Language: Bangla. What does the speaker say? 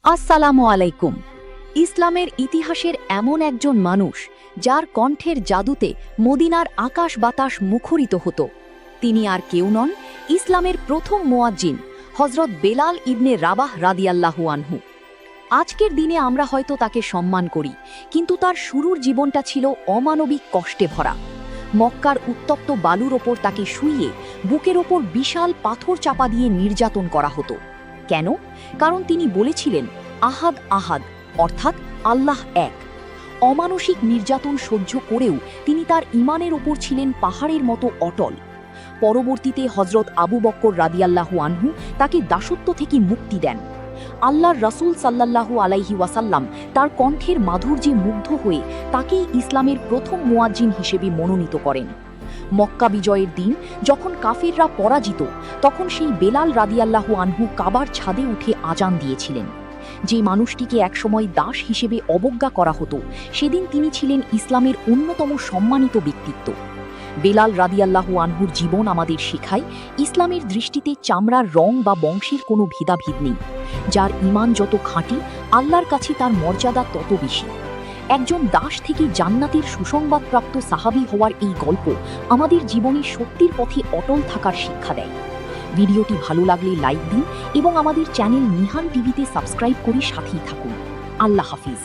আসসালামু আলাইকুম। ইসলামের ইতিহাসের এমন একজন মানুষ যার কণ্ঠের জাদুতে মদিনার আকাশ বাতাস মুখরিত হতো, তিনি আর কেউ নন, ইসলামের প্রথম মুয়াজ্জিন হযরত বেলাল ইবনে রাবাহ রাদিয়াল্লাহু আনহু। আজকের দিনে আমরা হয়তো তাকে সম্মান করি, কিন্তু তার শুরুর জীবনটা ছিল অমানবিক কষ্টে ভরা। মক্কার উত্তপ্ত বালুর ওপর তাকে শুইয়ে বুকের ওপর বিশাল পাথর চাপা দিয়ে নির্যাতন করা হতো। কেন? কারণ তিনি বলেছিলেন আহাদ আহাদ, অর্থাৎ আল্লাহ এক। অমানসিক নির্যাতন সহ্য করেও তিনি তার ঈমানের ওপর ছিলেন পাহাড়ের মতো অটল। পরবর্তীতে হযরত আবু বকর রাদিয়াল্লাহু আনহু তাকে দাসত্ব থেকে মুক্তি দেন। আল্লাহর রাসূল সাল্লাল্লাহু আলাইহি ওয়াসাল্লাম তার কণ্ঠের মাধুর্যে মুগ্ধ হয়ে তাকেই ইসলামের প্রথম মুয়াজ্জিন হিসেবে মনোনীত করেন। মক্কা বিজয়ের দিন যখন কাফিররা পরাজিত, তখন সেই বেলাল রাদিয়াল্লাহু আনহু কাবার ছাদে উঠে আজান দিয়েছিলেন। যে মানুষটিকে একসময় দাস হিসেবে অবজ্ঞা করা হতো, সেদিন তিনি ছিলেন ইসলামের অন্যতম সম্মানিত ব্যক্তিত্ব। বেলাল রাদিয়াল্লাহু আনহুর জীবন আমাদের শেখায়, ইসলামের দৃষ্টিতে চামড়ার রং বা বংশের কোনো ভেদাভেদ নেই। যার ঈমান যত খাঁটি, আল্লাহর কাছে তার মর্যাদা তত বেশি। একজন দাস থেকে জান্নাতের সুসংবাদপ্রাপ্ত সাহাবী হওয়ার এই গল্প আমাদের জীবনে সত্যের পথে অটল থাকার শিক্ষা দেয়। ভিডিওটি ভালো লাগলে লাইক দিন এবং আমাদের চ্যানেল নিহান টিভিতে সাবস্ক্রাইব করে সাথেই থাকুন। আল্লাহ হাফিজ।